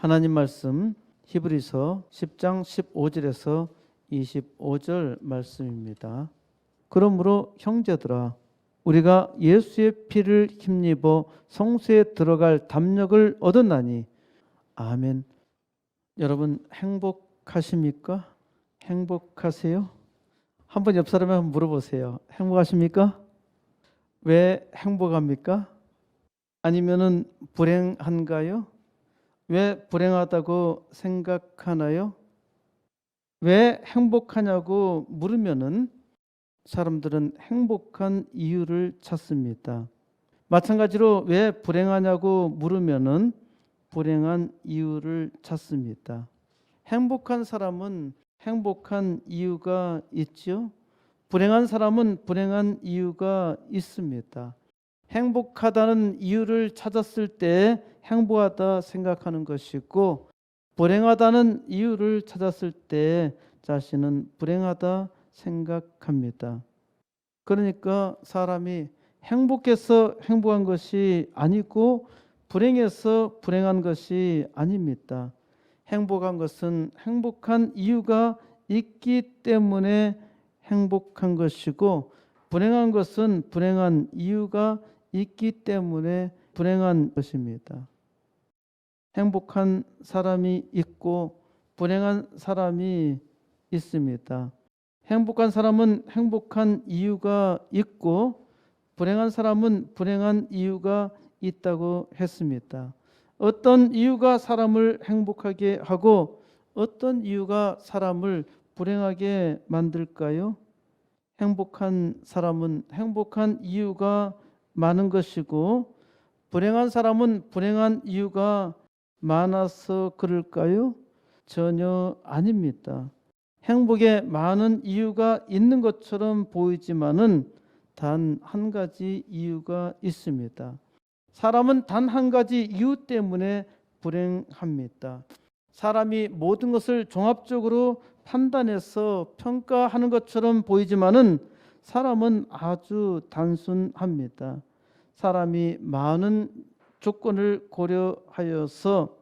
하나님 말씀 히브리서 10장 15절에서 25절 말씀입니다. 그러므로 형제들아 우리가 예수의 피를 힘입어 성소에 들어갈 담력을 얻었나니 아멘. 여러분 행복하십니까? 행복하세요? 한번 옆 사람에 한번 물어보세요. 행복하십니까? 왜 행복합니까? 아니면은 불행한가요? 왜 불행하다고 생각하나요? 왜 행복하냐고 물으면은 사람들은 행복한 이유를 찾습니다. 마찬가지로 왜 불행하냐고 물으면은 불행한 이유를 찾습니다. 행복한 사람은 행복한 이유가 있지요. 불행한 사람은 불행한 이유가 있습니다. 행복하다는 이유를 찾았을 때 행복하다 생각하는 것이고, 불행하다는 이유를 찾았을 때 자신은 불행하다 생각합니다. 그러니까 사람이 행복해서 행복한 것이 아니고 불행해서 불행한 것이 아닙니다. 행복한 것은 행복한 이유가 있기 때문에 행복한 것이고, 불행한 것은 불행한 이유가 있기 때문에 불행한 것입니다. 행복한 사람이 있고 불행한 사람이 있습니다. 행복한 사람은 행복한 이유가 있고 불행한 사람은 불행한 이유가 있다고 했습니다. 어떤 이유가 사람을 행복하게 하고 어떤 이유가 사람을 불행하게 만들까요? 행복한 사람은 행복한 이유가 많은 것이고 불행한 사람은 불행한 이유가 많아서 그럴까요? 전혀 아닙니다. 행복에 많은 이유가 있는 것처럼 보이지만은 단 한 가지 이유가 있습니다. 사람은 단 한 가지 이유 때문에 불행합니다. 사람이 모든 것을 종합적으로 판단해서 평가하는 것처럼 보이지만은 사람은 아주 단순합니다. 사람이 많은 조건을 고려하여서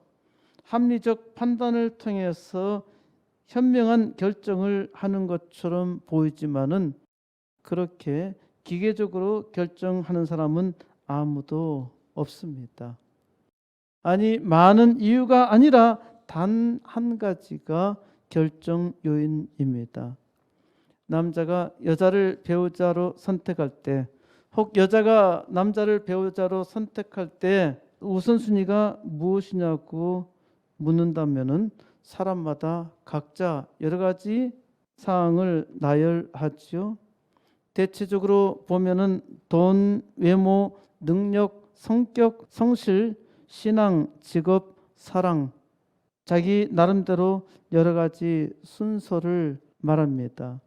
합리적 판단을 통해서 현명한 결정을 하는 것처럼 보이지만은 그렇게 기계적으로 결정하는 사람은 아무도 없습니다. 아니, 많은 이유가 아니라 단 한 가지가 결정 요인입니다. 남자가 여자를 배우자로 선택할 때, 혹 여자가 남자를 배우자로 선택할 때 우선순위가 무엇이냐고 묻는다면은 사람마다 각자 여러 가지 사항을 나열하지요. 대체적으로 보면은 돈, 외모, 능력, 성격, 성실, 신앙, 직업, 사랑, 자기 나름대로 여러 가지 순서를 말합니다.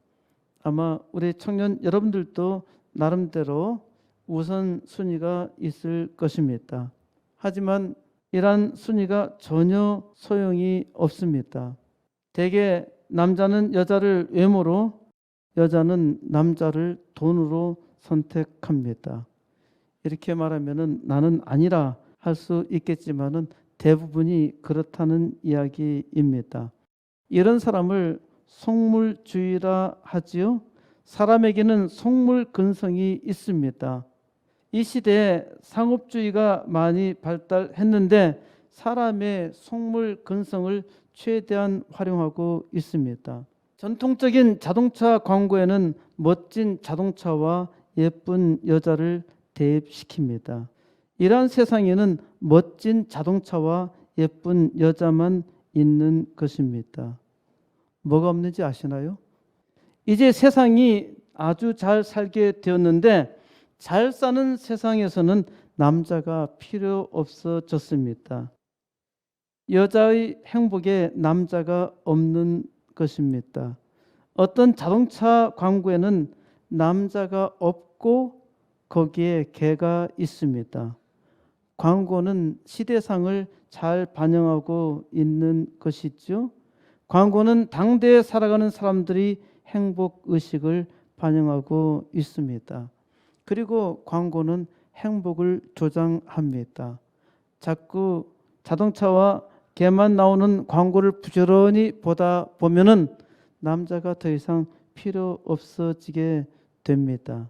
아마 우리 청년 여러분들도 나름대로 우선순위가 있을 것입니다. 하지만 이러한 순위가 전혀 소용이 없습니다. 대개 남자는 여자를 외모로, 여자는 남자를 돈으로 선택합니다. 이렇게 말하면은 나는 아니라 할 수 있겠지만은 대부분이 그렇다는 이야기입니다. 이런 사람을 속물주의라 하지요. 사람에게는 속물 근성이 있습니다. 이 시대에 상업주의가 많이 발달했는데 사람의 속물 근성을 최대한 활용하고 있습니다. 전통적인 자동차 광고에는 멋진 자동차와 예쁜 여자를 대입시킵니다. 이러한 세상에는 멋진 자동차와 예쁜 여자만 있는 것입니다. 뭐가 없는지 아시나요? 이제 세상이 아주 잘 살게 되었는데 잘 사는 세상에서는 남자가 필요 없어졌습니다. 여자의 행복에 남자가 없는 것입니다. 어떤 자동차 광고에는 남자가 없고 거기에 개가 있습니다. 광고는 시대상을 잘 반영하고 있는 것이죠. 광고는 당대에 살아가는 사람들이 행복의식을 반영하고 있습니다. 그리고 광고는 행복을 조장합니다. 자꾸 자동차와 걔만 나오는 광고를 부지런히 보다 보면은 남자가 더 이상 필요 없어지게 됩니다.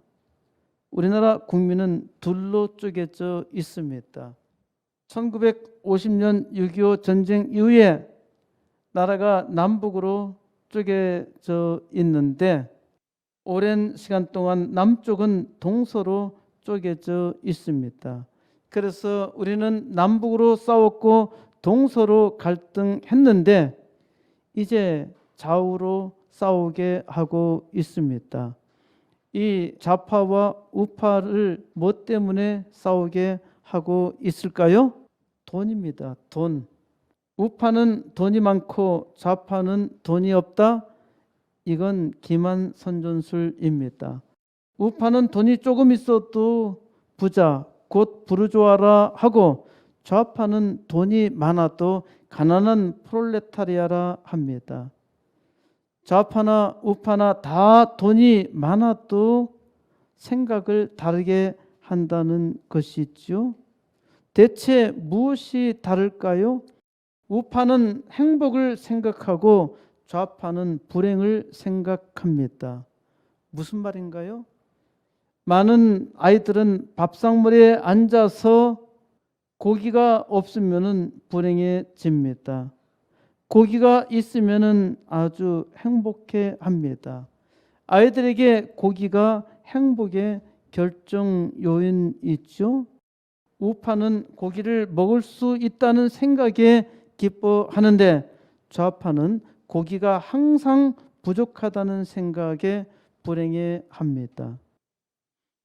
우리나라 국민은 둘로 쪼개져 있습니다. 1950년 6.25 전쟁 이후에 나라가 남북으로 쪼개져 있는데 오랜 시간 동안 남쪽은 동서로 쪼개져 있습니다. 그래서 우리는 남북으로 싸웠고 동서로 갈등했는데 이제 좌우로 싸우게 하고 있습니다. 이 좌파와 우파를 뭐 때문에 싸우게 하고 있을까요? 돈입니다. 돈. 우파는 돈이 많고 좌파는 돈이 없다. 이건 기만 선전술입니다. 우파는 돈이 조금 있어도 부자, 곧 부르주아라 하고 좌파는 돈이 많아도 가난한 프롤레타리아라 합니다. 좌파나 우파나 다 돈이 많아도 생각을 다르게 한다는 것이죠. 대체 무엇이 다를까요? 우파는 행복을 생각하고 좌파는 불행을 생각합니다. 무슨 말인가요? 많은 아이들은 밥상머리에 앉아서 고기가 없으면 불행해집니다. 고기가 있으면 아주 행복해 합니다. 아이들에게 고기가 행복의 결정 요인이죠. 우파는 고기를 먹을 수 있다는 생각에 기뻐하는데 좌파는 고기가 항상 부족하다는 생각에 불행해합니다.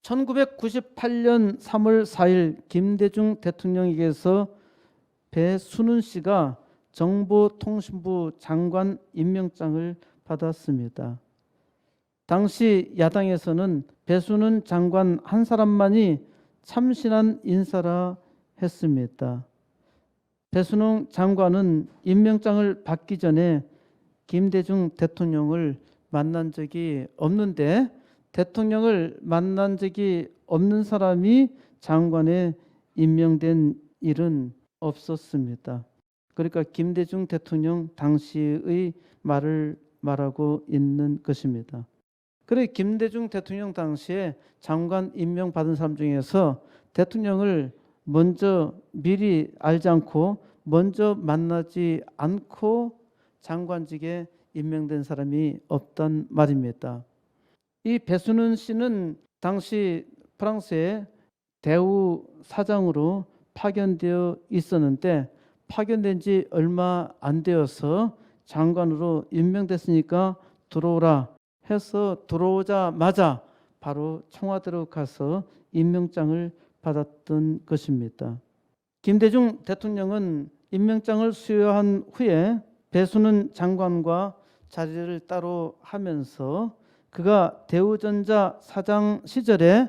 1998년 3월 4일 김대중 대통령에게서 배순훈 씨가 정보통신부 장관 임명장을 받았습니다. 당시 야당에서는 배순훈 장관 한 사람만이 참신한 인사라 했습니다. 배순훈 장관은 임명장을 받기 전에 김대중 대통령을 만난 적이 없는데 대통령을 만난 적이 없는 사람이 장관에 임명된 일은 없었습니다. 그러니까 김대중 대통령 당시의 말을 말하고 있는 것입니다. 그래 김대중 대통령 당시에 장관 임명 받은 사람 중에서 대통령을 먼저 미리 알지 않고 먼저 만나지 않고 장관직에 임명된 사람이 없단 말입니다. 이 배순훈 씨는 당시 프랑스의 대우 사장으로 파견되어 있었는데 파견된 지 얼마 안 되어서 장관으로 임명됐으니까 들어오라 해서 들어오자마자 바로 청와대로 가서 임명장을 받았던 것입니다. 김대중 대통령은 임명장을 수여한 후에 배순훈 장관과 자리를 따로 하면서 그가 대우전자 사장 시절에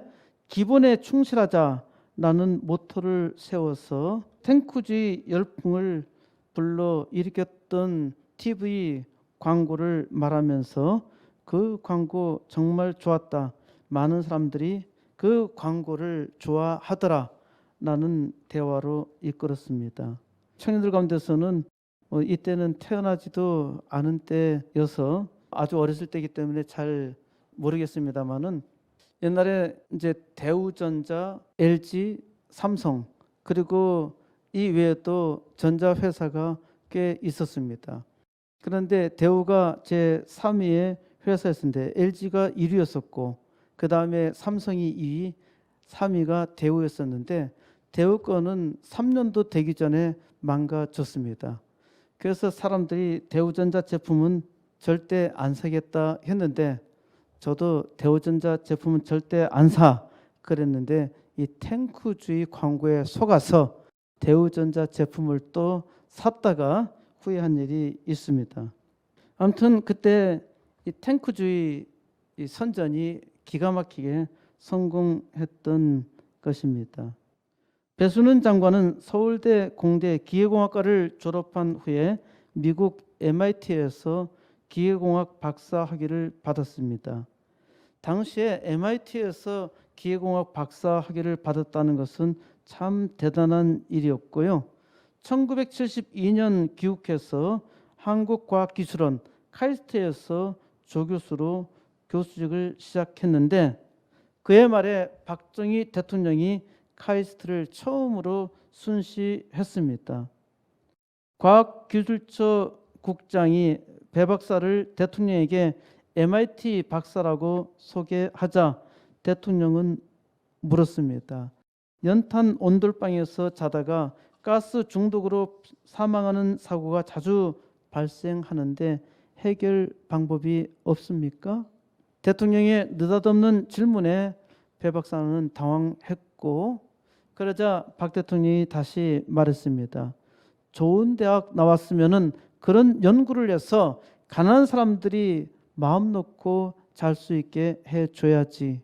기본에 충실하자라는 모토를 세워서 탱크주의 열풍을 불러일으켰던 TV 광고를 말하면서 그 광고 정말 좋았다. 많은 사람들이 그 광고를 좋아하더라. 라는 대화로 이끌었습니다. 청년들 가운데서는 이때는 태어나지도 않은 때여서 아주 어렸을 때이기 때문에 잘 모르겠습니다만은 옛날에 이제 대우전자, LG, 삼성 그리고 이 외에도 전자회사가 꽤 있었습니다. 그런데 대우가 제 3위의 회사였는데 LG가 1위였었고 그 다음에 삼성이 2위, 3위가 대우였었는데 대우 거는 3년도 되기 전에 망가졌습니다. 그래서 사람들이 대우전자 제품은 절대 안 사겠다 했는데 저도 대우전자 제품은 절대 안 사 그랬는데 이 탱크주의 광고에 속아서 대우전자 제품을 또 샀다가 후회한 일이 있습니다. 아무튼 그때 이 탱크주의 이 선전이 기가 막히게 성공했던 것입니다. 배순훈 장관은 서울대 공대 기계공학과를 졸업한 후에 미국 MIT에서 기계공학 박사 학위를 받았습니다. 당시에 MIT에서 기계공학 박사 학위를 받았다는 것은 참 대단한 일이었고요. 1972년 귀국해서 한국과학기술원 카이스트에서 조교수로 교수직을 시작했는데 그해 말에 박정희 대통령이 카이스트를 처음으로 순시했습니다. 과학기술처 국장이 배 박사를 대통령에게 MIT 박사라고 소개하자 대통령은 물었습니다. 연탄 온돌방에서 자다가 가스 중독으로 사망하는 사고가 자주 발생하는데 해결 방법이 없습니까? 대통령의 느닷없는 질문에 배 박사는 당황했고 그러자 박 대통령이 다시 말했습니다. 좋은 대학 나왔으면은 그런 연구를 해서 가난한 사람들이 마음 놓고 잘 수 있게 해줘야지.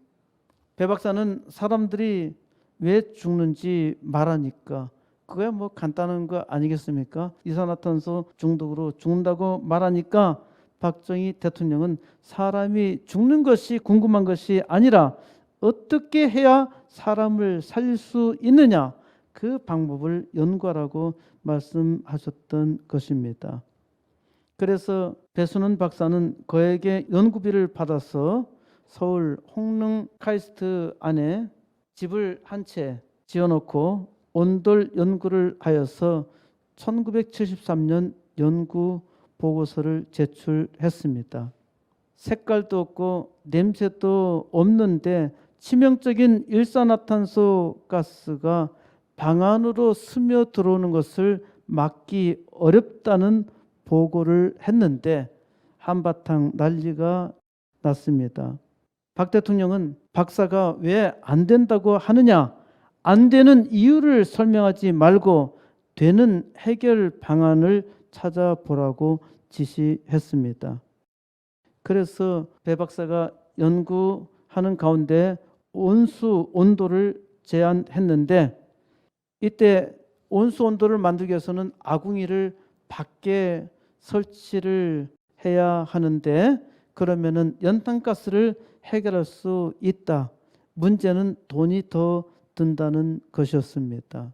배 박사는 사람들이 왜 죽는지 말하니까 그게 뭐 간단한 거 아니겠습니까? 이산화탄소 중독으로 죽는다고 말하니까 박정희 대통령은 사람이 죽는 것이 궁금한 것이 아니라 어떻게 해야 사람을 살릴 수 있느냐 그 방법을 연구하라고 말씀하셨던 것입니다. 그래서 배순원 박사는 그에게 연구비를 받아서 서울 홍릉 카이스트 안에 집을 한 채 지어놓고 온돌 연구를 하여서 1973년 연구 보고서를 제출했습니다. 색깔도 없고 냄새도 없는데 치명적인 일산화탄소 가스가 방 안으로 스며들어오는 것을 막기 어렵다는 보고를 했는데 한바탕 난리가 났습니다. 박 대통령은 박사가 왜 안 된다고 하느냐, 안 되는 이유를 설명하지 말고 되는 해결 방안을 찾아보라고 지시했습니다. 그래서 배 박사가 연구하는 가운데 온수 온도를 제안했는데 이때 온수 온도를 만들기 위해서는 아궁이를 밖에 설치를 해야 하는데 그러면은 연탄가스를 해결할 수 있다. 문제는 돈이 더 든다는 것이었습니다.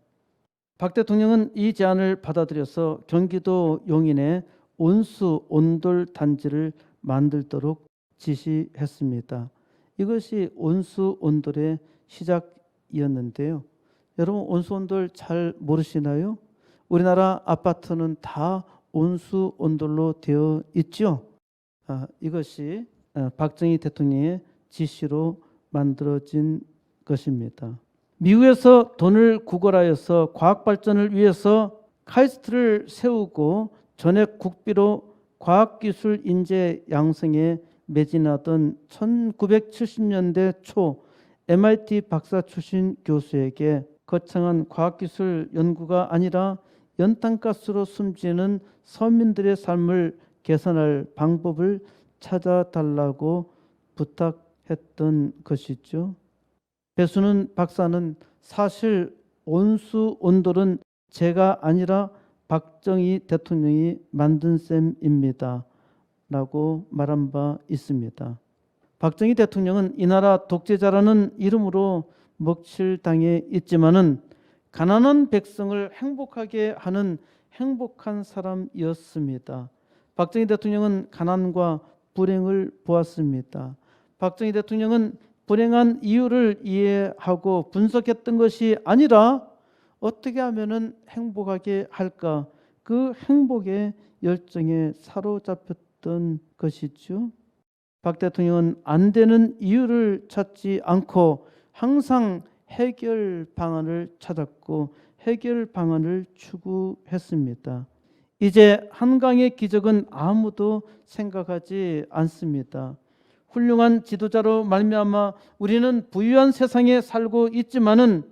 박 대통령은 이 제안을 받아들여서 경기도 용인에 온수 온돌 단지를 만들도록 지시했습니다. 이것이 온수 온돌의 시작이었는데요. 여러분 온수 온돌 잘 모르시나요? 우리나라 아파트는 다 온수 온돌로 되어 있죠. 이것이 박정희 대통령의 지시로 만들어진 것입니다. 미국에서 돈을 구걸하여서 과학 발전을 위해서 카이스트를 세우고 전액 국비로 과학기술 인재 양성에 매진하던 1970년대 초 MIT 박사 출신 교수에게 거창한 과학기술 연구가 아니라 연탄가스로 숨지는 서민들의 삶을 개선할 방법을 찾아달라고 부탁했던 것이죠. 배순원 박사는 사실 온수 온돌은 제가 아니라 박정희 대통령이 만든 셈입니다. 라고 말한 바 있습니다. 박정희 대통령은 이 나라 독재자라는 이름으로 먹칠당해 있지만은 가난한 백성을 행복하게 하는 행복한 사람이었습니다. 박정희 대통령은 가난과 불행을 보았습니다. 박정희 대통령은 불행한 이유를 이해하고 분석했던 것이 아니라 어떻게 하면은 행복하게 할까 그 행복의 열정에 사로잡혔던 것이죠. 박 대통령은 안 되는 이유를 찾지 않고 항상 해결 방안을 찾았고 해결 방안을 추구했습니다. 이제 한강의 기적은 아무도 생각하지 않습니다. 훌륭한 지도자로 말미암아 우리는 부유한 세상에 살고 있지만은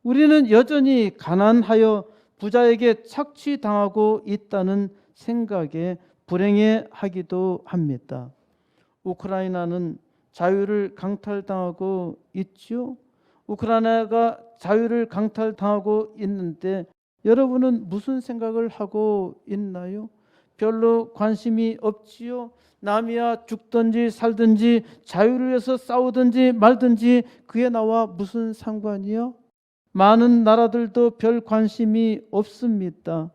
우리는 여전히 가난하여 부자에게 착취당하고 있다는 생각에 불행해하기도 합니다. 우크라이나는 자유를 강탈당하고 있죠. 우크라이나가 자유를 강탈당하고 있는데 여러분은 무슨 생각을 하고 있나요? 별로 관심이 없지요. 남이야 죽든지 살든지 자유를 위해서 싸우든지 말든지 그게 나와 무슨 상관이요? 많은 나라들도 별 관심이 없습니다.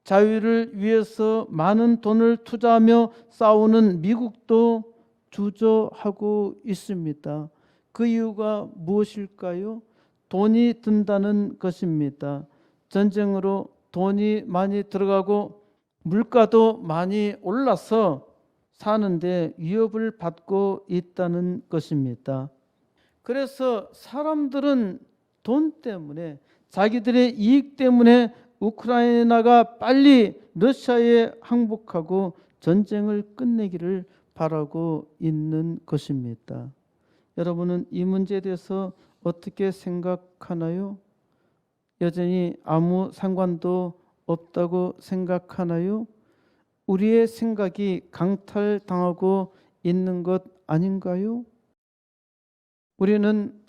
자유를 위해서 많은 돈을 투자하며 싸우는 미국도 주저하고 있습니다. 그 이유가 무엇일까요? 돈이 든다는 것입니다. 전쟁으로 돈이 많이 들어가고 물가도 많이 올라서 사는데 위협을 받고 있다는 것입니다. 그래서 사람들은 돈 때문에, 자기들의 이익 때문에 우크라이나가 빨리 러시아에 항복하고 전쟁을 끝내기를 바라고 있는 것입니다. 여러분은 이 문제에 대해서 어떻게 생각하나요? 여전히 아무 상관도 없다고 생각하나요? 우리의 생각이 강탈당하고 있는 것 아닌가요?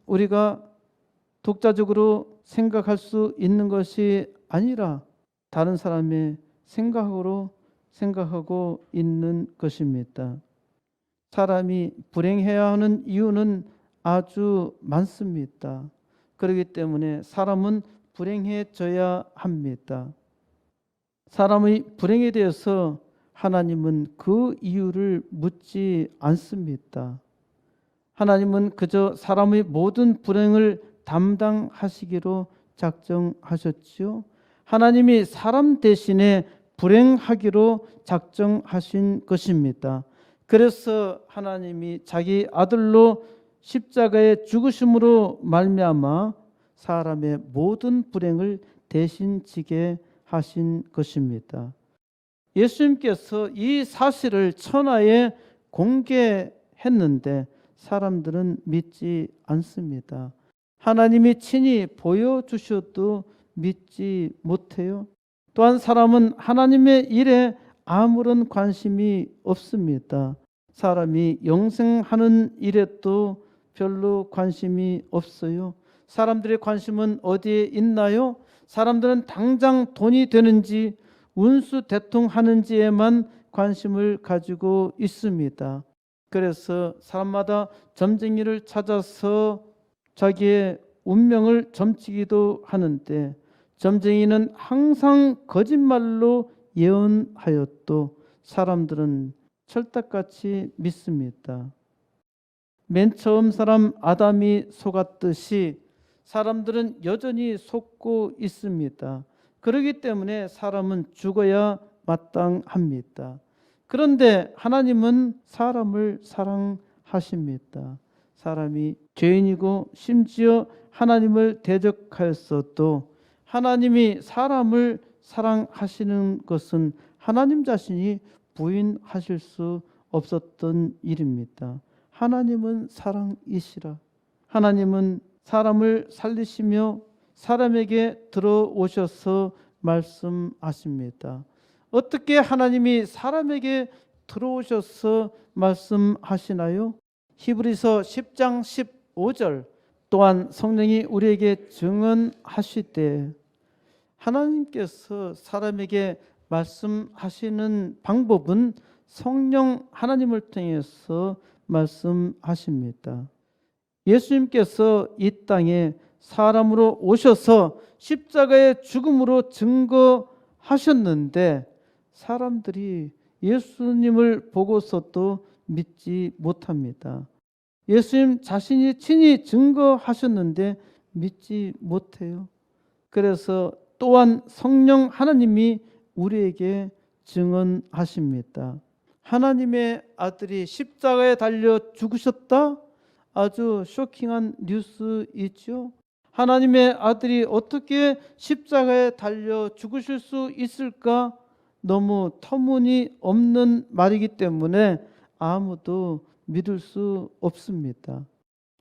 우리가 독자적으로 생각할 수 있는 것이 아니라 다른 사람의 생각으로 생각하고 있는 것입니다. 사람이 불행해야 하는 이유는 아주 많습니다. 그렇기 때문에 사람은 불행해져야 합니다. 사람의 불행에 대해서 하나님은 그 이유를 묻지 않습니다. 하나님은 그저 사람의 모든 불행을 담당하시기로 작정하셨지요. 하나님이 사람 대신에 불행하기로 작정하신 것입니다. 그래서 하나님이 자기 아들로 십자가에 죽으심으로 말미암아 사람의 모든 불행을 대신 지게 하신 것입니다. 예수님께서 이 사실을 천하에 공개했는데 사람들은 믿지 않습니다. 하나님이 친히 보여주셔도 믿지 못해요. 또한 사람은 하나님의 일에 아무런 관심이 없습니다. 사람이 영생하는 일에도 별로 관심이 없어요. 사람들의 관심은 어디에 있나요? 사람들은 당장 돈이 되는지 운수 대통하는지에만 관심을 가지고 있습니다. 그래서 사람마다 점쟁이를 찾아서 자기의 운명을 점치기도 하는데 점쟁이는 항상 거짓말로 예언하였도 사람들은 철떡같이 믿습니다. 맨 처음 사람 아담이 속았듯이 사람들은 여전히 속고 있습니다. 그렇기 때문에 사람은 죽어야 마땅합니다. 그런데 하나님은 사람을 사랑하십니다. 사람이 죄인이고 심지어 하나님을 대적하였어도 하나님이 사람을 사랑하시는 것은 하나님 자신이 부인하실 수 없었던 일입니다. 하나님은 사랑이시라. 하나님은 사람을 살리시며 사람에게 들어오셔서 말씀하십니다. 어떻게 하나님이 사람에게 들어오셔서 말씀하시나요? 히브리서 10장 15절 또한 성령이 우리에게 증언하시되 하나님께서 사람에게 말씀하시는 방법은 성령 하나님을 통해서 말씀하십니다. 예수님께서 이 땅에 사람으로 오셔서 십자가의 죽음으로 증거하셨는데 사람들이 예수님을 보고서도 믿지 못합니다. 예수님 자신이 친히 증거하셨는데 믿지 못해요. 그래서 또한 성령 하나님이 우리에게 증언하십니다. 하나님의 아들이 십자가에 달려 죽으셨다? 아주 쇼킹한 뉴스이죠. 하나님의 아들이 어떻게 십자가에 달려 죽으실 수 있을까? 너무 터무니없는 말이기 때문에 아무도 믿을 수 없습니다.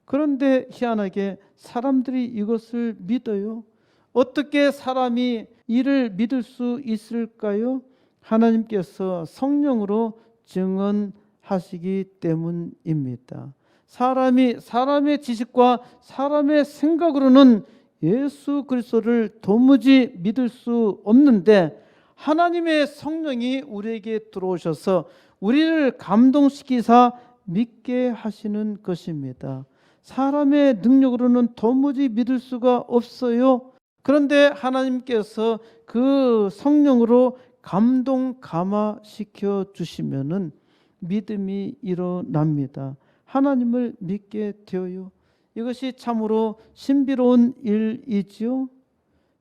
그런데 희한하게 사람들이 이것을 믿어요. 어떻게 사람이 이를 믿을 수 있을까요? 하나님께서 성령으로 증언하시기 때문입니다. 사람의 지식과 사람의 생각으로는 예수 그리스도를 도무지 믿을 수 없는데 하나님의 성령이 우리에게 들어오셔서 우리를 감동시키사 믿게 하시는 것입니다. 사람의 능력으로는 도무지 믿을 수가 없어요. 그런데 하나님께서 그 성령으로 감동 감화시켜 주시면은 믿음이 일어납니다. 하나님을 믿게 되어요. 이것이 참으로 신비로운 일이지요.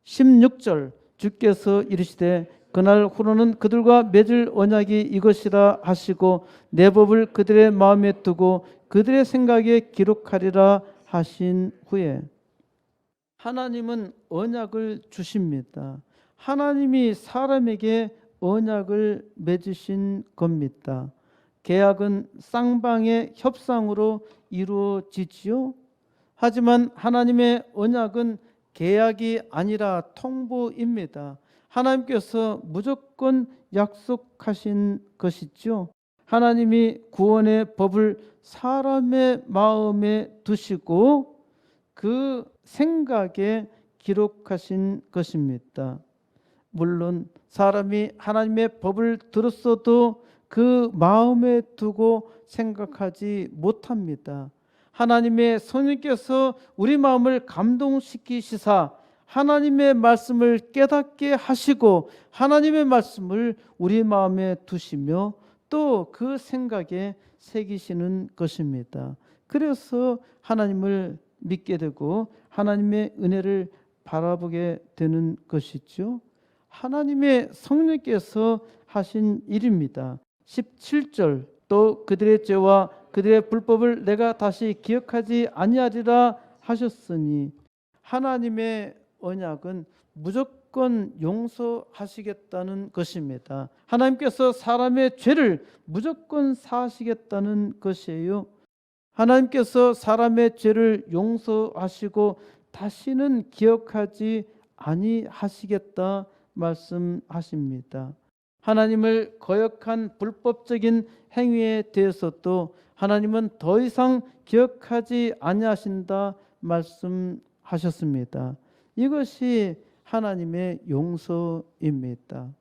16절 주께서 이르시되 그날 후로는 그들과 맺을 언약이 이것이라 하시고 내 법을 그들의 마음에 두고 그들의 생각에 기록하리라 하신 후에 하나님은 언약을 주십니다. 하나님이 사람에게 언약을 맺으신 겁니다. 계약은 쌍방의 협상으로 이루어지지요. 하지만 하나님의 언약은 계약이 아니라 통보입니다. 하나님께서 무조건 약속하신 것이죠. 하나님이 구원의 법을 사람의 마음에 두시고 그 생각에 기록하신 것입니다. 물론 사람이 하나님의 법을 들었어도 그 마음에 두고 생각하지 못합니다. 하나님의 성령께서 우리 마음을 감동시키시사 하나님의 말씀을 깨닫게 하시고 하나님의 말씀을 우리 마음에 두시며 또 그 생각에 새기시는 것입니다. 그래서 하나님을 믿게 되고 하나님의 은혜를 바라보게 되는 것이죠. 하나님의 성령께서 하신 일입니다. 17절 또 그들의 죄와 그들의 불법을 내가 다시 기억하지 아니하리라 하셨으니 하나님의 언약은 무조건 용서하시겠다는 것입니다. 하나님께서 사람의 죄를 무조건 사하시겠다는 것이에요. 하나님께서 사람의 죄를 용서하시고 다시는 기억하지 아니하시겠다 말씀하십니다. 하나님을 거역한 불법적인 행위에 대해서도 하나님은 더 이상 기억하지 아니하신다 말씀하셨습니다. 이것이 하나님의 용서입니다.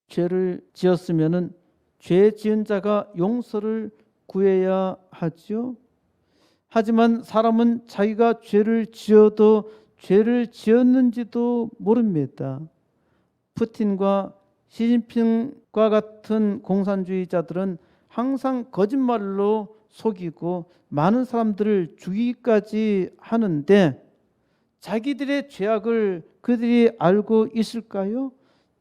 죄를 지었으면은 죄 지은 자가 용서를 구해야 하죠. 하지만 사람은 자기가 죄를 지어도 죄를 지었는지도 모릅니다. 푸틴과 시진핑과 같은 공산주의자들은 항상 거짓말로 속이고 많은 사람들을 죽이기까지 하는데 자기들의 죄악을 그들이 알고 있을까요?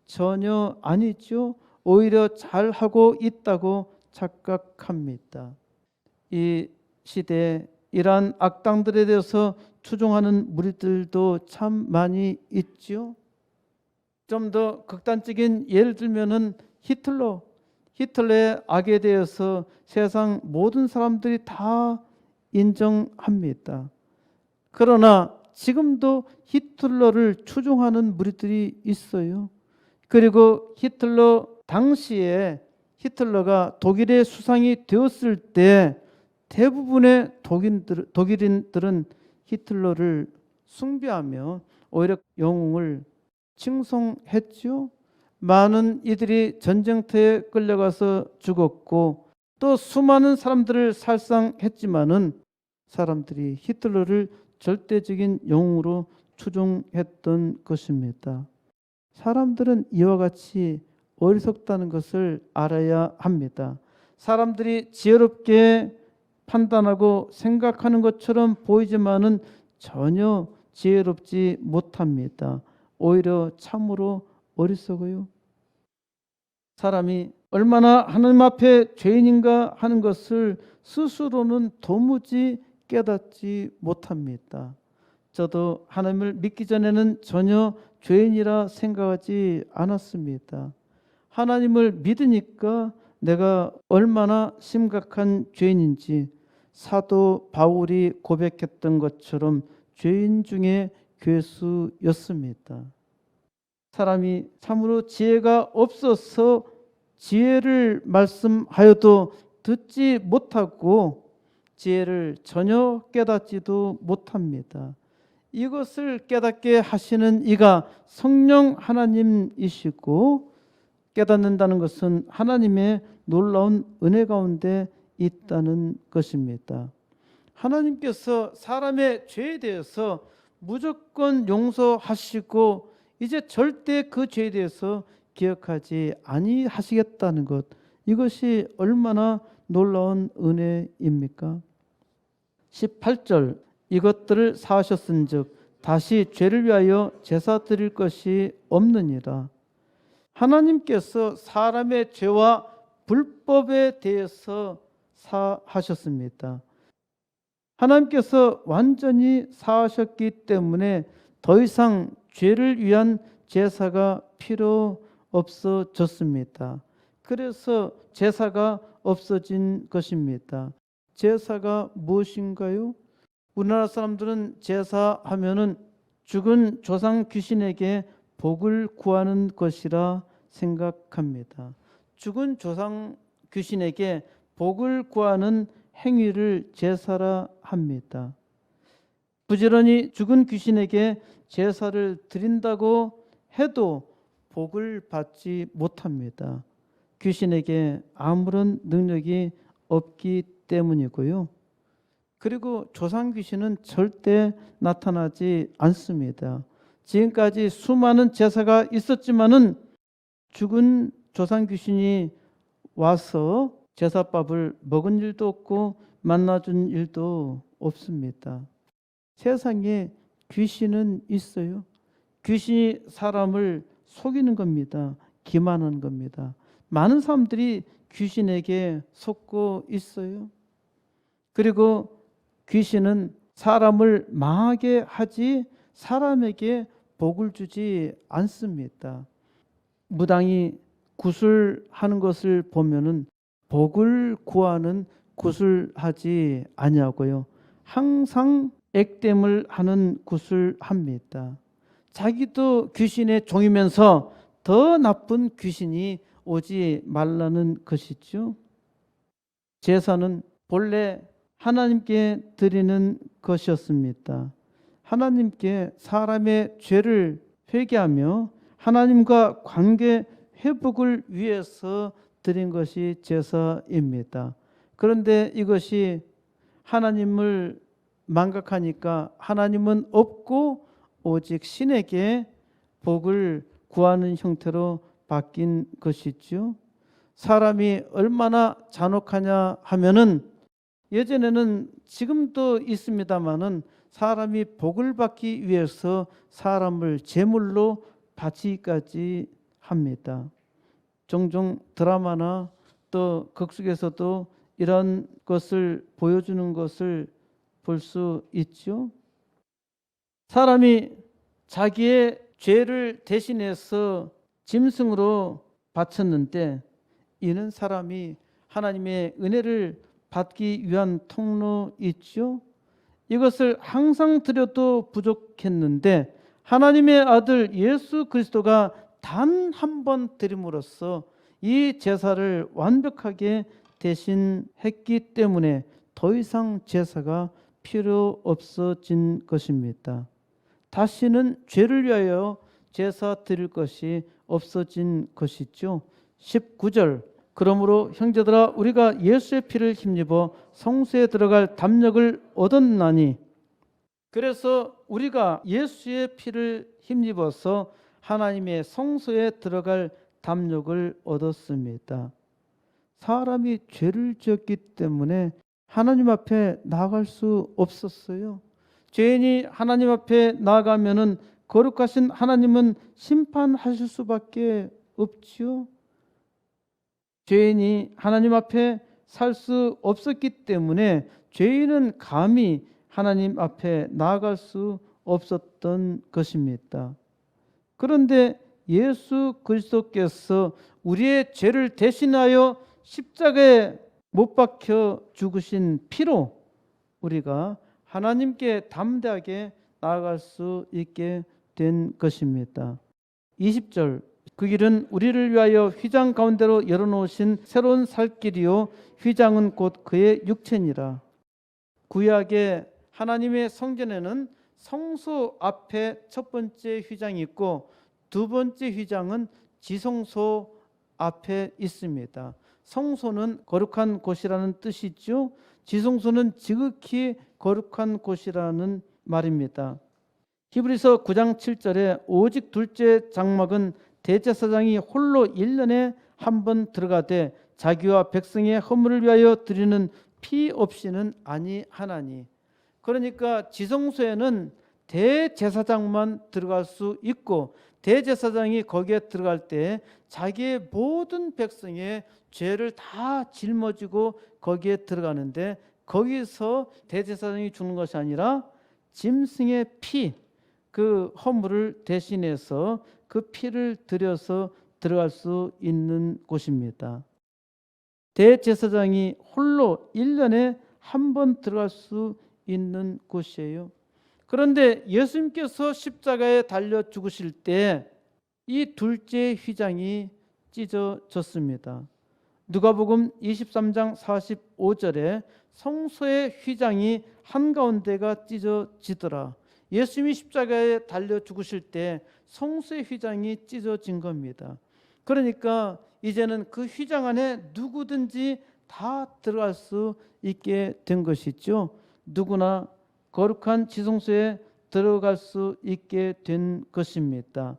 전혀 아니죠. 오히려 잘하고 있다고 착각합니다. 이 시대에 이러한 악당들에 대해서 추종하는 무리들도 참 많이 있죠. 좀 더 극단적인 예를 들면은 히틀러의 악에 대해서 세상 모든 사람들이 다 인정합니다. 그러나 지금도 히틀러를 추종하는 무리들이 있어요. 그리고 히틀러 당시에 히틀러가 독일의 수상이 되었을 때 대부분의 독일인들은 히틀러를 숭배하며 오히려 영웅을 칭송했죠. 많은 이들이 전쟁터에 끌려가서 죽었고 또 수많은 사람들을 살상했지만은 사람들이 히틀러를 절대적인 영웅으로 추종했던 것입니다. 사람들은 이와 같이 어리석다는 것을 알아야 합니다. 사람들이 지혜롭게 판단하고 생각하는 것처럼 보이지만은 전혀 지혜롭지 못합니다. 오히려 참으로 어리석어요. 사람이 얼마나 하나님 앞에 죄인인가 하는 것을 스스로는 도무지 깨닫지 못합니다. 저도 하나님을 믿기 전에는 전혀 죄인이라 생각하지 않았습니다. 하나님을 믿으니까 내가 얼마나 심각한 죄인인지 사도 바울이 고백했던 것처럼 죄인 중에 괴수였습니다. 사람이 참으로 지혜가 없어서 지혜를 말씀하여도 듣지 못하고 지혜를 전혀 깨닫지도 못합니다. 이것을 깨닫게 하시는 이가 성령 하나님이시고 깨닫는다는 것은 하나님의 놀라운 은혜 가운데 있다는 것입니다. 하나님께서 사람의 죄에 대해서 무조건 용서하시고 이제 절대 그 죄에 대해서 기억하지 아니하시겠다는 것, 이것이 얼마나 놀라운 은혜입니까? 18절, 이것들을 사하셨은즉 다시 죄를 위하여 제사 드릴 것이 없느니라. 하나님께서 사람의 죄와 불법에 대해서 사하셨습니다. 하나님께서 완전히 사하셨기 때문에 더 이상 죄를 위한 제사가 필요 없어졌습니다. 그래서 제사가 없어진 것입니다. 제사가 무엇인가요? 우리나라 사람들은 제사하면은 죽은 조상 귀신에게 복을 구하는 것이라 생각합니다. 죽은 조상 귀신에게 복을 구하는 행위를 제사라 합니다. 부지런히 죽은 귀신에게 제사를 드린다고 해도 복을 받지 못합니다. 귀신에게 아무런 능력이 없기 때문이고요. 그리고 조상 귀신은 절대 나타나지 않습니다. 지금까지 수많은 제사가 있었지만은 죽은 조상 귀신이 와서 제사밥을 먹은 일도 없고 만나준 일도 없습니다. 세상에 귀신은 있어요. 귀신이 사람을 속이는 겁니다. 기만하는 겁니다. 많은 사람들이 귀신에게 속고 있어요. 그리고 귀신은 사람을 망하게 하지 사람에게 복을 주지 않습니다. 무당이 구슬하는 것을 보면은 복을 구하는 구슬하지 아니하고요. 항상 액땜을 하는 구슬합니다. 자기도 귀신의 종이면서 더 나쁜 귀신이 오지 말라는 것이죠. 제사는 본래 하나님께 드리는 것이었습니다. 하나님께 사람의 죄를 회개하며 하나님과 관계 회복을 위해서 드린 것이 제사입니다. 그런데 이것이 하나님을 망각하니까 하나님은 없고 오직 신에게 복을 구하는 형태로 바뀐 것이죠. 사람이 얼마나 잔혹하냐 하면은 예전에는 지금도 있습니다마는 사람이 복을 받기 위해서 사람을 제물로 바치기까지 합니다. 종종 드라마나 또 극 속에서도 이런 것을 보여주는 것을 볼 수 있죠. 사람이 자기의 죄를 대신해서 짐승으로 바쳤는데 이는 사람이 하나님의 은혜를 받기 위한 통로이죠. 이것을 항상 드려도 부족했는데 하나님의 아들 예수 그리스도가 단 한 번 드림으로써 이 제사를 완벽하게 대신했기 때문에 더 이상 제사가 필요 없어진 것입니다. 다시는 죄를 위하여 제사 드릴 것이 없어진 것이죠. 19절, 그러므로 형제들아 우리가 예수의 피를 힘입어 성소에 들어갈 담력을 얻었나니, 그래서 우리가 예수의 피를 힘입어서 하나님의 성소에 들어갈 담력을 얻었습니다. 사람이 죄를 지었기 때문에 하나님 앞에 나아갈 수 없었어요. 죄인이 하나님 앞에 나아가면은 거룩하신 하나님은 심판하실 수밖에 없지요. 죄인이 하나님 앞에 살 수 없었기 때문에 죄인은 감히 하나님 앞에 나아갈 수 없었던 것입니다. 그런데 예수 그리스도께서 우리의 죄를 대신하여 십자가에 못 박혀 죽으신 피로 우리가 하나님께 담대하게 나아갈 수 있게 된 것입니다. 20절, 그 길은 우리를 위하여 휘장 가운데로 열어놓으신 새로운 살 길이요 휘장은 곧 그의 육체니라. 구약의 하나님의 성전에는 성소 앞에 첫 번째 휘장이 있고 두 번째 휘장은 지성소 앞에 있습니다. 성소는 거룩한 곳이라는 뜻이죠. 지성소는 지극히 거룩한 곳이라는 말입니다. 히브리서 9장 7절에 오직 둘째 장막은 대제사장이 홀로 1년에 한 번 들어가되 자기와 백성의 허물을 위하여 드리는 피 없이는 아니하나니. 그러니까 지성소에는 대제사장만 들어갈 수 있고, 대제사장이 거기에 들어갈 때 자기의 모든 백성의 죄를 다 짊어지고 거기에 들어가는데, 거기서 대제사장이 죽는 것이 아니라 짐승의 피, 그 허물을 대신해서 그 피를 들여서 들어갈 수 있는 곳입니다. 대제사장이 홀로 1년에 한 번 들어갈 수 있는 곳이에요. 그런데 예수님께서 십자가에 달려 죽으실 때 이 둘째 휘장이 찢어졌습니다. 누가복음 23장 45절에 성소의 휘장이 한가운데가 찢어지더라. 예수님이 십자가에 달려 죽으실 때 성소의 휘장이 찢어진 겁니다. 그러니까 이제는 그 휘장 안에 누구든지 다 들어갈 수 있게 된 것이죠. 누구나 거룩한 지성소에 들어갈 수 있게 된 것입니다.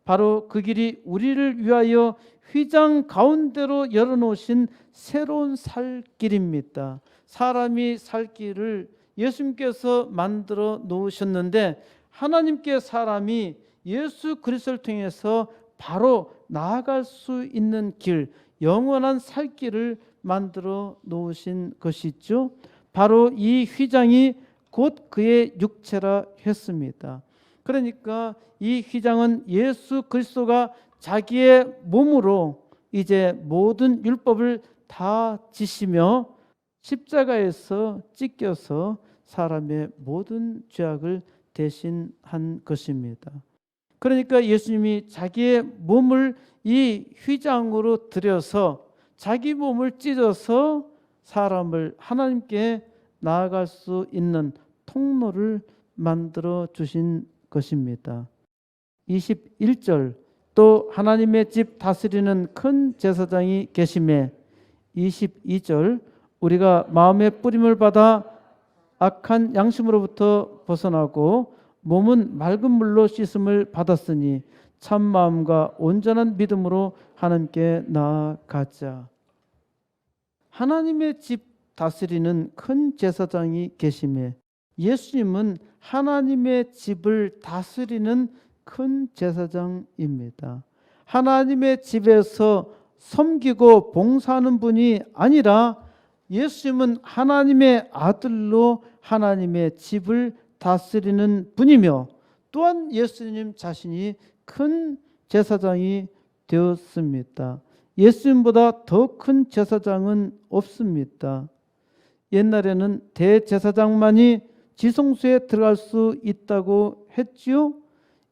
바로 그 길이 우리를 위하여 휘장 가운데로 열어놓으신 새로운 살 길입니다. 사람이 살 길을 예수님께서 만들어 놓으셨는데, 하나님께 사람이 예수 그리스도를 통해서 바로 나아갈 수 있는 길, 영원한 살 길을 만들어 놓으신 것이죠. 바로 이 휘장이 곧 그의 육체라 했습니다. 그러니까 이 휘장은 예수 그리스도가 자기의 몸으로 이제 모든 율법을 다 지시며 십자가에서 찢겨서 사람의 모든 죄악을 대신한 것입니다. 그러니까 예수님이 자기의 몸을 이 휘장으로 들여서 자기 몸을 찢어서 사람을 하나님께 나아갈 수 있는 통로를 만들어 주신 것입니다. 21절, 또 하나님의 집 다스리는 큰 제사장이 계심에. 22절, 우리가 마음의 뿌림을 받아 악한 양심으로부터 벗어나고 몸은 맑은 물로 씻음을 받았으니 참 마음과 온전한 믿음으로 하나님께 나아가자. 하나님의 집 다스리는 큰 제사장이 계심에. 예수님은 하나님의 집을 다스리는 큰 제사장입니다. 하나님의 집에서 섬기고 봉사하는 분이 아니라 예수님은 하나님의 아들로 하나님의 집을 다스리는 분이며, 또한 예수님 자신이 큰 제사장이 되었습니다. 예수님보다 더 큰 제사장은 없습니다. 옛날에는 대제사장만이 지성소에 들어갈 수 있다고 했지요.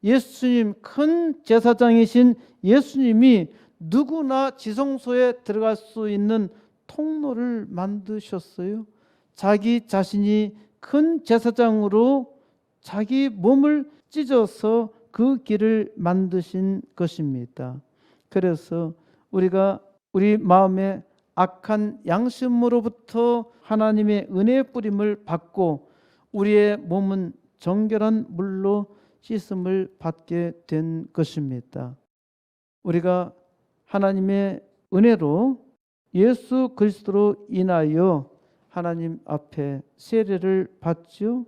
예수님, 큰 제사장이신 예수님이 누구나 지성소에 들어갈 수 있는 통로를 만드셨어요. 자기 자신이 큰 제사장으로 자기 몸을 찢어서 그 길을 만드신 것입니다. 그래서 우리가 우리 마음에 악한 양심으로부터 하나님의 은혜의 뿌림을 받고 우리의 몸은 정결한 물로 씻음을 받게 된 것입니다. 우리가 하나님의 은혜로 예수 그리스도로 인하여 하나님 앞에 세례를 받죠.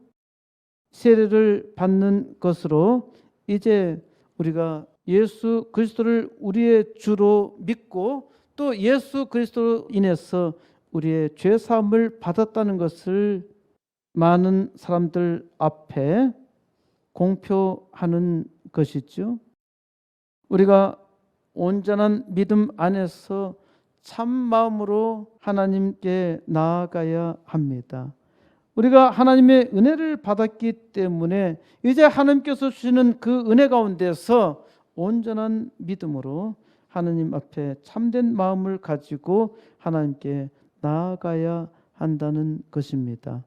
세례를 받는 것으로 이제 우리가 예수 그리스도를 우리의 주로 믿고 또 예수 그리스도로 인해서 우리의 죄 사함을 받았다는 것을 많은 사람들 앞에 공표하는 것이죠. 우리가 온전한 믿음 안에서 참 마음으로 하나님께 나아가야 합니다. 우리가 하나님의 은혜를 받았기 때문에 이제 하나님께서 주시는 그 은혜 가운데서 온전한 믿음으로 하나님 앞에 참된 마음을 가지고 하나님께 나아가야 한다는 것입니다.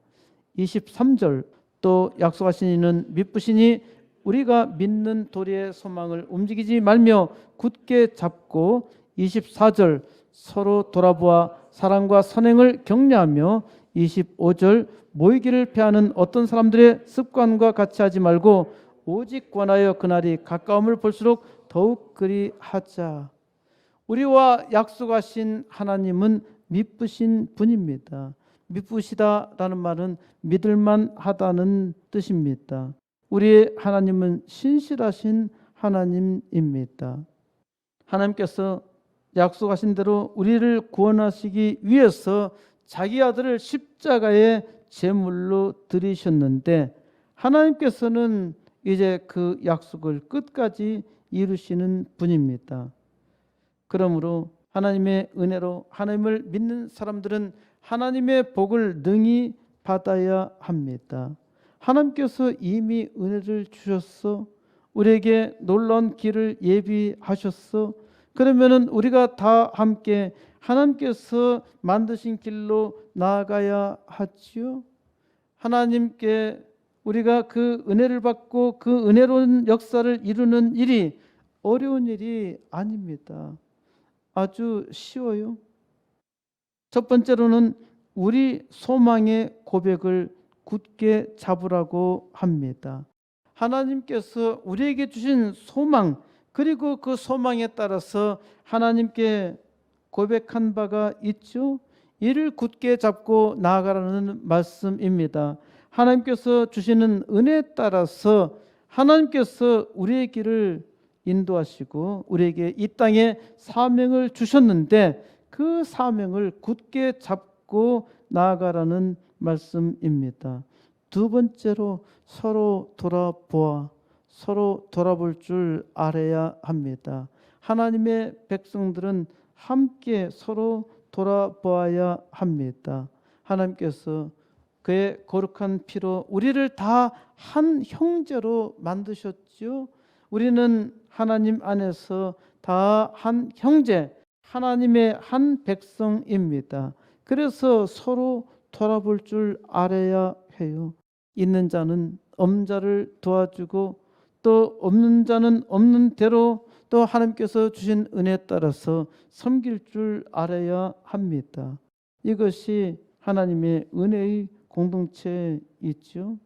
23절, 또 약속하신 이는 미쁘시니 우리가 믿는 도리의 소망을 움직이지 말며 굳게 잡고. 24절, 서로 돌아보아 사랑과 선행을 격려하며 25절 모이기를 피하는 어떤 사람들의 습관과 같이 하지 말고 오직 권하여 그날이 가까움을 볼수록 더욱 그리하자. 우리와 약속하신 하나님은 미쁘신 분입니다. 미쁘시다라는 말은 믿을만 하다는 뜻입니다. 우리의 하나님은 신실하신 하나님입니다. 하나님께서 약속하신 대로 우리를 구원하시기 위해서 자기 아들을 십자가에 제물로 드리셨는데 하나님께서는 이제 그 약속을 끝까지 이루시는 분입니다. 그러므로 하나님의 은혜로 하나님을 믿는 사람들은 하나님의 복을 능히 받아야 합니다. 하나님께서 이미 은혜를 주셨어. 우리에게 놀라운 길을 예비하셨어. 그러면은 우리가 다 함께 하나님께서 만드신 길로 나아가야 하지요. 하나님께 우리가 그 은혜를 받고 그 은혜로운 역사를 이루는 일이 어려운 일이 아닙니다. 아주 쉬워요. 첫 번째로는 우리 소망의 고백을 굳게 잡으라고 합니다. 하나님께서 우리에게 주신 소망, 그리고 그 소망에 따라서 하나님께 고백한 바가 있죠. 이를 굳게 잡고 나아가라는 말씀입니다. 하나님께서 주시는 은혜에 따라서 하나님께서 우리의 길을 인도하시고 우리에게 이 땅에 사명을 주셨는데 그 사명을 굳게 잡고 나아가라는 말씀입니다. 두 번째로 서로 돌아보아 서로 돌아볼 줄 알아야 합니다. 하나님의 백성들은 함께 서로 돌아보아야 합니다. 하나님께서 그의 거룩한 피로 우리를 다 한 형제로 만드셨죠. 우리는 하나님 안에서 다 한 형제, 하나님의 한 백성입니다. 그래서 서로 돌아볼 줄 알아야 해요. 있는 자는 없는 자를 도와주고 또 없는 자는 없는 대로 또 하나님께서 주신 은혜에 따라서 섬길 줄 알아야 합니다. 이것이 하나님의 은혜의 공동체이죠.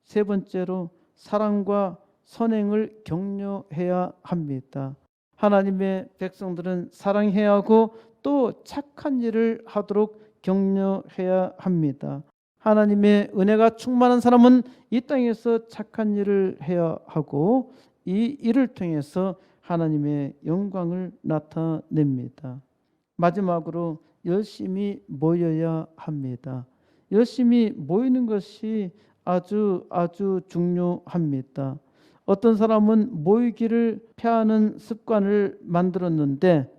세 번째로 사랑과 선행을 격려해야 합니다. 하나님의 백성들은 사랑해야 하고 또 착한 일을 하도록 격려해야 합니다. 하나님의 은혜가 충만한 사람은 이 땅에서 착한 일을 해야 하고 이 일을 통해서 하나님의 영광을 나타냅니다. 마지막으로 열심히 모여야 합니다. 열심히 모이는 것이 아주 중요합니다. 어떤 사람은 모이기를 피하는 습관을 만들었는데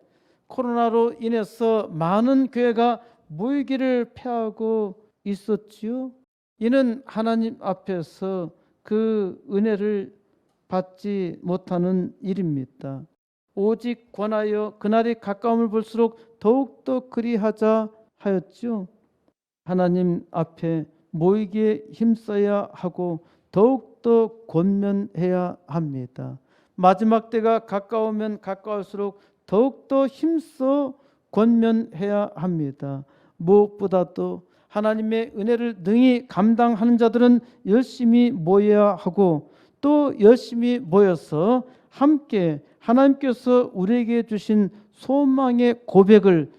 코로나로 인해서 많은 교회가 모이기를 피하고 있었지요. 이는 하나님 앞에서 그 은혜를 받지 못하는 일입니다. 오직 권하여 그날이 가까움을 볼수록 더욱더 그리하자 하였죠. 하나님 앞에 모이기에 힘써야 하고 더욱더 권면해야 합니다. 마지막 때가 가까우면 가까울수록 더욱더 힘써 권면해야 합니다. 무엇보다도 하나님의 은혜를 능히 감당하는 자들은 열심히 모여야 하고 또 열심히 모여서 함께 하나님께서 우리에게 주신 소망의 고백을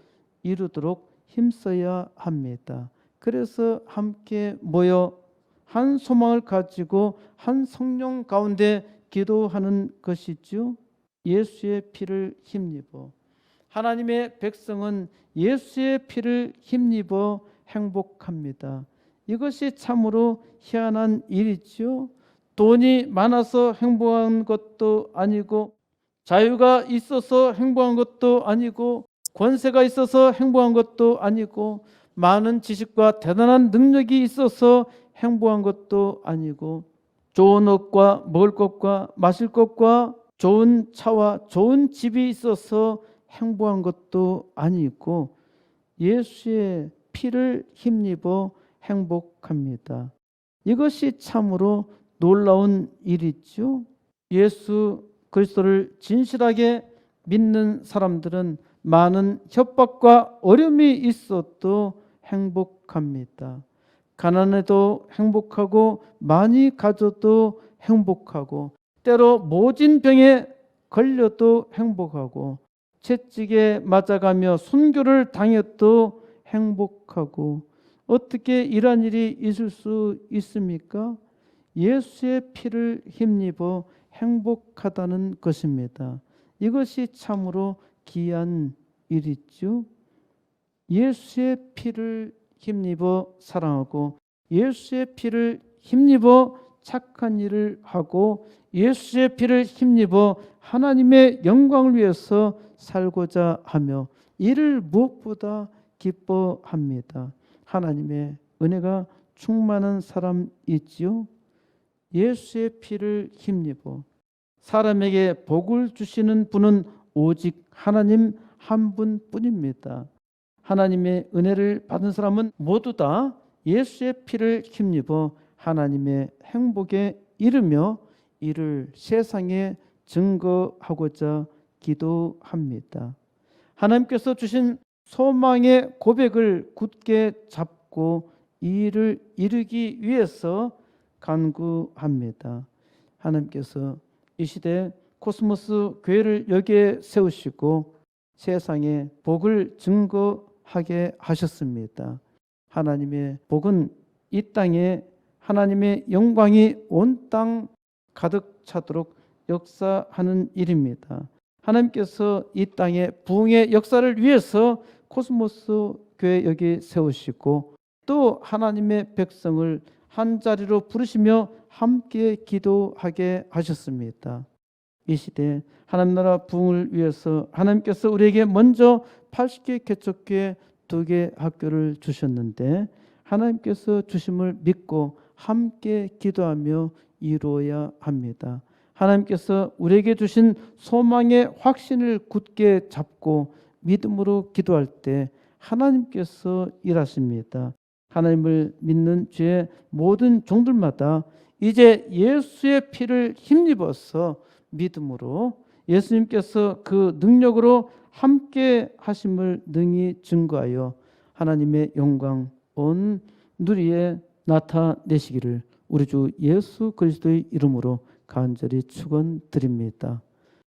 이루도록 힘써야 합니다. 그래서 함께 모여 한 소망을 가지고 한 성령 가운데 기도하는 것이죠. 예수의 피를 힘입어 하나님의 백성은 예수의 피를 힘입어 행복합니다. 이것이 참으로 희한한 일이죠. 돈이 많아서 행복한 것도 아니고 자유가 있어서 행복한 것도 아니고 권세가 있어서 행복한 것도 아니고 많은 지식과 대단한 능력이 있어서 행복한 것도 아니고 좋은 옷과 먹을 것과 마실 것과 좋은 차와 좋은 집이 있어서 행복한 것도 아니고 예수의 피를 힘입어 행복합니다. 이것이 참으로 놀라운 일이죠. 예수 그리스도를 진실하게 믿는 사람들은 많은 협박과 어려움이 있어도 행복합니다. 가난해도 행복하고 많이 가져도 행복하고 때로 모진 병에 걸려도 행복하고 채찍에 맞아가며 순교를 당해도 행복하고 어떻게 이런 일이 있을 수 있습니까? 예수의 피를 힘입어 행복하다는 것입니다. 이것이 참으로 귀한 일이죠. 예수의 피를 힘입어 사랑하고 예수의 피를 힘입어 착한 일을 하고 예수의 피를 힘입어 하나님의 영광을 위해서 살고자 하며 이를 무엇보다 기뻐합니다. 하나님의 은혜가 충만한 사람 있지요. 예수의 피를 힘입어 사람에게 복을 주시는 분은 오직 하나님 한 분뿐입니다. 하나님의 은혜를 받은 사람은 모두 다 예수의 피를 힘입어 하나님의 행복에 이르며 이를 세상에 증거하고자 기도합니다. 하나님께서 주신 소망의 고백을 굳게 잡고 이 일을 이루기 위해서 간구합니다. 하나님께서 이 시대 코스모스 교회를 여기에 세우시고 세상에 복을 증거하게 하셨습니다. 하나님의 복은 이 땅에 하나님의 영광이 온 땅 가득 차도록 역사하는 일입니다. 하나님께서 이 땅에 부흥의 역사를 위해서 코스모스 교회 여기 세우시고 또 하나님의 백성을 한 자리로 부르시며 함께 기도하게 하셨습니다. 이 시대 하나님 나라 부흥을 위해서 하나님께서 우리에게 먼저 80개 개척교회 2개 학교를 주셨는데 하나님께서 주심을 믿고 함께 기도하며 이루어야 합니다. 하나님께서 우리에게 주신 소망의 확신을 굳게 잡고 믿음으로 기도할 때 하나님께서 일하십니다. 하나님을 믿는 주의 모든 종들마다 이제 예수의 피를 힘입어서 믿음으로 예수님께서 그 능력으로 함께 하심을 능히 증거하여 하나님의 영광 온 누리에 나타내시기를 우리 주 예수 그리스도의 이름으로 간절히 축원드립니다.